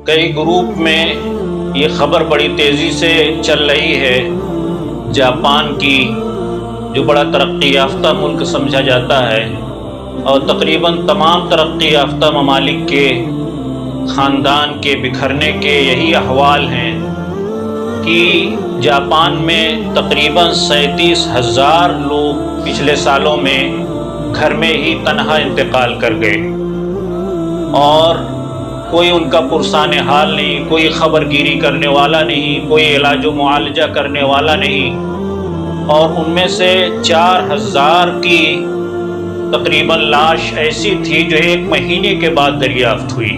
کئی گروپ میں یہ خبر بڑی تیزی سے چل رہی ہے، جاپان کی، جو بڑا ترقی یافتہ ملک سمجھا جاتا ہے، اور تقریباً تمام ترقی یافتہ ممالک کے خاندان کے بکھرنے کے یہی احوال ہیں کہ جاپان میں تقریباً 37,000 لوگ پچھلے سالوں میں گھر میں ہی تنہا انتقال کر گئے، اور کوئی ان کا پرسان حال نہیں، کوئی خبر گیری کرنے والا نہیں، کوئی علاج و معالجہ کرنے والا نہیں، اور ان میں سے 4,000 کی تقریباً لاش ایسی تھی جو 1 مہینے کے بعد دریافت ہوئی،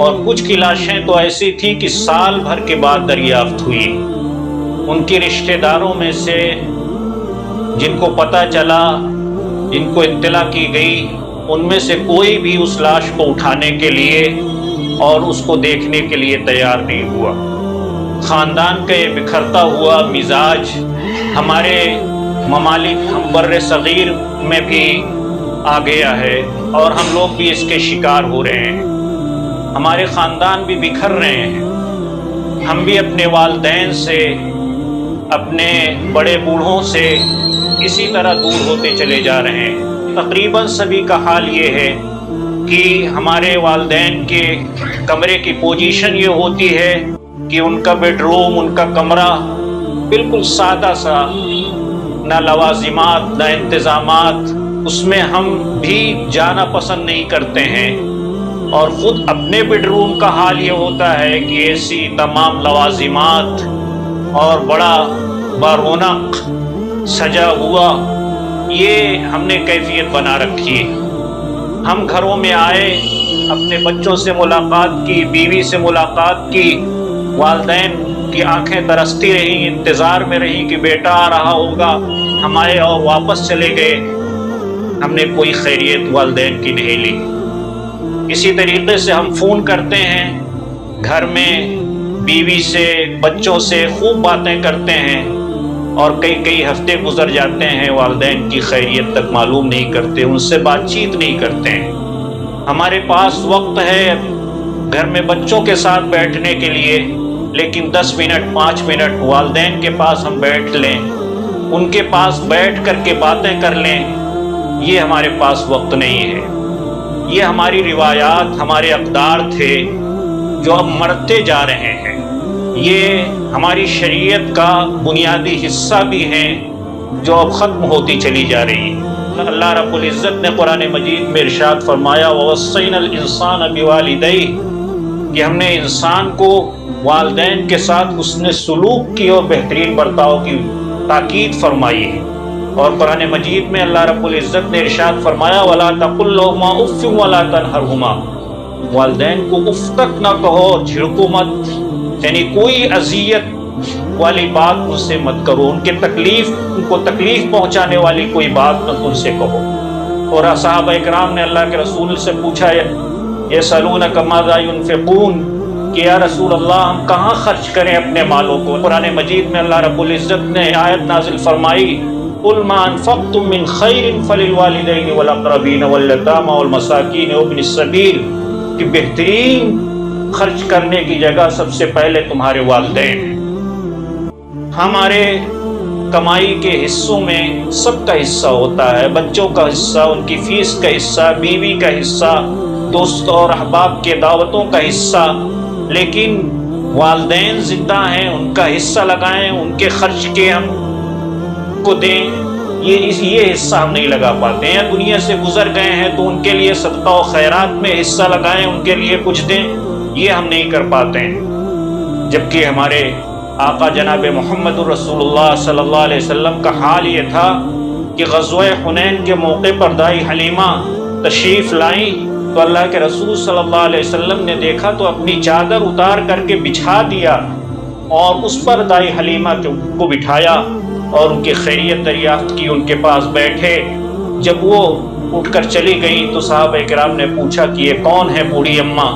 اور کچھ کی لاشیں تو ایسی تھی کہ سال بھر کے بعد دریافت ہوئی۔ ان کے رشتہ داروں میں سے جن کو پتہ چلا، جن کو اطلاع کی گئی، ان میں سے کوئی بھی اس لاش کو اٹھانے کے لیے اور اس کو دیکھنے کے لیے تیار نہیں ہوا۔ خاندان کا یہ بکھرتا ہوا مزاج ہمارے ممالک ہم بر صغیر میں بھی آ گیا ہے، اور ہم لوگ بھی اس کے شکار ہو رہے ہیں۔ ہمارے خاندان بھی بکھر رہے ہیں، ہم بھی اپنے والدین سے، اپنے بڑے بوڑھوں سے اسی طرح دور ہوتے چلے جا رہے ہیں۔ تقریباً سبھی کا حال یہ ہے کہ ہمارے والدین کے کمرے کی پوزیشن یہ ہوتی ہے کہ ان کا بیڈ روم، ان کا کمرہ بالکل سادہ سا، نہ لوازمات نہ انتظامات، اس میں ہم بھی جانا پسند نہیں کرتے ہیں، اور خود اپنے بیڈ روم کا حال یہ ہوتا ہے کہ ایسی تمام لوازمات اور بڑا بارونق سجا ہوا، یہ ہم نے کیفیت بنا رکھی ہے۔ ہم گھروں میں آئے، اپنے بچوں سے ملاقات کی، بیوی سے ملاقات کی، والدین کی آنکھیں ترستی رہیں، انتظار میں رہیں کہ بیٹا آ رہا ہوگا، ہم آئے اور واپس چلے گئے، ہم نے کوئی خیریت والدین کی نہیں لی۔ اسی طریقے سے ہم فون کرتے ہیں گھر میں، بیوی سے، بچوں سے خوب باتیں کرتے ہیں، اور کئی ہفتے گزر جاتے ہیں، والدین کی خیریت تک معلوم نہیں کرتے، ان سے بات چیت نہیں کرتے ہیں۔ ہمارے پاس وقت ہے گھر میں بچوں کے ساتھ بیٹھنے کے لیے، لیکن 10 منٹ 5 منٹ والدین کے پاس ہم بیٹھ لیں، ان کے پاس بیٹھ کر کے باتیں کر لیں، یہ ہمارے پاس وقت نہیں ہے۔ یہ ہماری روایات، ہمارے اقدار تھے جو اب مرتے جا رہے ہیں، یہ ہماری شریعت کا بنیادی حصہ بھی ہیں جو اب ختم ہوتی چلی جا رہی ہیں۔ اللہ رب العزت نے قرآن مجید میں ارشاد فرمایا وَوَصَّيْنَا الْإِنسَانَ بِوَالِدَيْهِ، کہ ہم نے انسان کو والدین کے ساتھ حسن سلوک کی اور بہترین برتاؤ کی تاکید فرمائی ہے۔ اور قرآن مجید میں اللہ رب العزت نے ارشاد فرمایا وَلَا تَقُلْ لَهُمَا أُفٍّ وَلَا تَنْهَرْهُمَا، والدین کو اف تک نہ کہو، جھڑکو مت، یعنی کوئی اذیت والی بات ان سے مت کرو، ان کو تکلیف پہنچانے والی کوئی بات نہ ان سے کہو۔ اور صحابہ اکرام نے اللہ کے رسول سے پوچھا یسألونک ماذا ينفقون، کہ یا رسول اللہ ہم کہاں خرچ کریں اپنے مالوں کو؟ قرآن مجید میں اللہ رب العزت نے آیت نازل فرمائی قل ما انفقتم من خیر فللوالدین والاقربین والیتامی والمساکین وابن السبیل، کہ بہترین خرچ کرنے کی جگہ سب سے پہلے تمہارے والدین ہیں۔ ہمارے کمائی کے حصوں میں سب کا حصہ ہوتا ہے، بچوں کا حصہ، ان کی فیس کا حصہ، بیوی کا حصہ، دوست اور احباب کے دعوتوں کا حصہ، لیکن والدین زندہ ہیں، ان کا حصہ لگائیں، ان کے خرچ کے ہم کو دیں، یہ حصہ ہم نہیں لگا پاتے ہیں۔ دنیا سے گزر گئے ہیں تو ان کے لیے صدقہ و خیرات میں حصہ لگائیں، ان کے لیے کچھ دیں، یہ ہم نہیں کر پاتے ہیں۔ جبکہ ہمارے آقا جناب محمد رسول اللہ صلی اللہ علیہ وسلم کا حال یہ تھا کہ غزوہ حنین کے موقع پر دائی حلیمہ تشریف لائیں تو اللہ کے رسول صلی اللہ علیہ وسلم نے دیکھا تو اپنی چادر اتار کر کے بچھا دیا، اور اس پر دائی حلیمہ کو بٹھایا اور ان کی خیریت دریافت کی، ان کے پاس بیٹھے۔ جب وہ اٹھ کر چلی گئیں تو صحابہ کرام نے پوچھا کہ یہ کون ہے بوڑھی اماں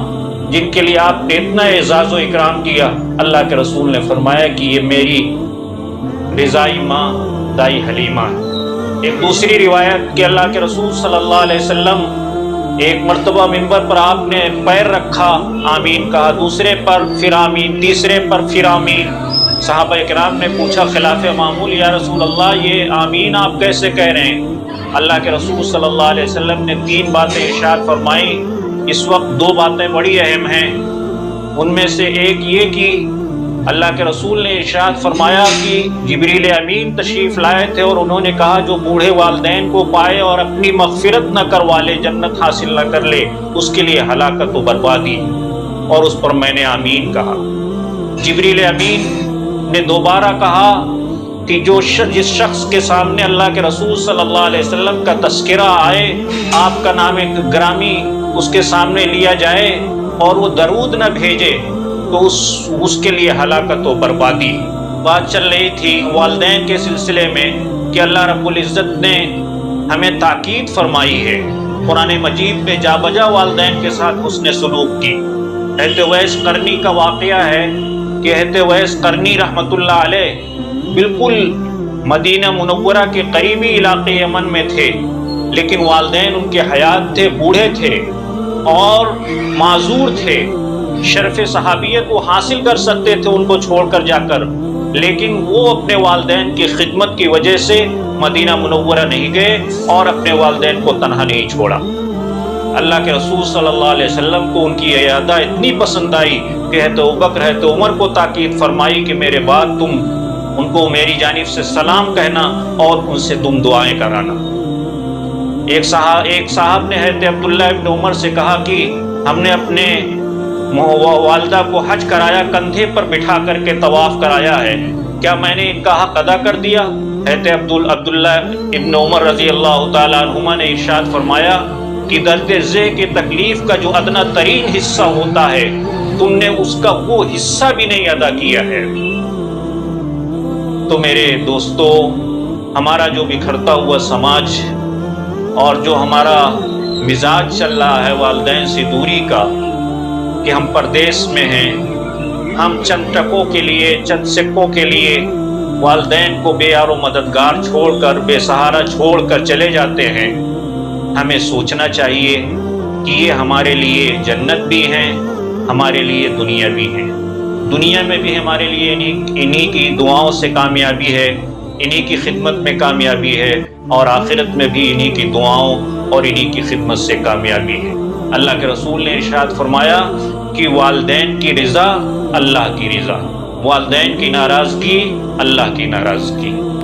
جن کے لیے آپ نے اتنا اعزاز و اکرام کیا؟ اللہ کے رسول نے فرمایا کہ یہ میری رضائی ماں دائی حلیمہ ہے۔ ایک دوسری روایت کہ اللہ کے رسول صلی اللہ علیہ وسلم ایک مرتبہ ممبر پر آپ نے پیر رکھا، آمین کہا، دوسرے پر پھر آمین، تیسرے پر پھر آمین۔ صحابہ کرام نے پوچھا خلاف معمول یا رسول اللہ یہ آمین آپ کیسے کہہ رہے ہیں؟ اللہ کے رسول صلی اللہ علیہ وسلم نے 3 باتیں ارشاد فرمائیں۔ اس وقت 2 باتیں بڑی اہم ہیں، ان میں سے ایک یہ کہ اللہ کے رسول نے ارشاد فرمایا کہ جبریل امین تشریف لائے تھے اور انہوں نے کہا جو بوڑھے والدین کو پائے اور اپنی مغفرت نہ کروا لے، جنت حاصل نہ کر لے، اس کے لیے ہلاکت و بربادی، اور اس پر میں نے آمین کہا۔ جبریل امین نے دوبارہ کہا کہ جس شخص کے سامنے اللہ کے رسول صلی اللہ علیہ وسلم کا تذکرہ آئے، آپ کا نام گرامی اس کے سامنے لیا جائے اور وہ درود نہ بھیجے تو اس کے لیے ہلاکت و بربادی۔ بات چل رہی تھی والدین کے سلسلے میں کہ اللہ رب العزت نے ہمیں تاکید فرمائی ہے، قرآن مجید میں جا بجا والدین کے ساتھ حسن سلوک کی۔ حضرت اویس قرنی کا واقعہ ہے کہ حضرت اویس قرنی رحمۃ اللہ علیہ بالکل مدینہ منورہ کے قریبی علاقے یمن میں تھے، لیکن والدین ان کے حیات تھے، بوڑھے تھے اور معذور تھے۔ شرف صحابیت وہ حاصل کر سکتے تھے ان کو چھوڑ کر جا کر، لیکن وہ اپنے والدین کی خدمت کی وجہ سے مدینہ منورہ نہیں گئے اور اپنے والدین کو تنہا نہیں چھوڑا۔ اللہ کے رسول صلی اللہ علیہ وسلم کو ان کی عیادہ اتنی پسند آئی کہ حضرت ابوبکر حضرت عمر کو تاکید فرمائی کہ میرے بعد تم ان کو میری جانب سے سلام کہنا اور ان سے تم دعائیں کرانا۔ ایک صاحب نے حضرت عبداللہ ابن عمر سے کہا کہ ہم نے اپنے والدہ کو حج کرایا، کندھے پر بٹھا کر کے طواف کرایا ہے، کیا میں نے ان کا حق ادا کر دیا؟ حضرت عبداللہ ابن عمر رضی اللہ تعالیٰ عنہما نے ارشاد فرمایا کہ درد ذہ کی تکلیف کا جو ادنا ترین حصہ ہوتا ہے تم نے اس کا وہ حصہ بھی نہیں ادا کیا ہے۔ تو میرے دوستو، ہمارا جو بکھرتا ہوا سماج اور جو ہمارا مزاج چل رہا ہے والدین سے دوری کا، کہ ہم پردیس میں ہیں، ہم چند ٹکوں کے لیے، چند سکوں کے لیے والدین کو بے یار و مددگار چھوڑ کر، بے سہارا چھوڑ کر چلے جاتے ہیں۔ ہمیں سوچنا چاہیے کہ یہ ہمارے لیے جنت بھی ہیں، ہمارے لیے دنیا بھی ہیں۔ دنیا میں بھی ہمارے لیے انہی کی دعاؤں سے کامیابی ہے، انہی کی خدمت میں کامیابی ہے، اور آخرت میں بھی انہی کی دعاؤں اور انہی کی خدمت سے کامیابی ہے۔ اللہ کے رسول نے ارشاد فرمایا کہ والدین کی رضا اللہ کی رضا، والدین کی ناراضگی اللہ کی ناراضگی۔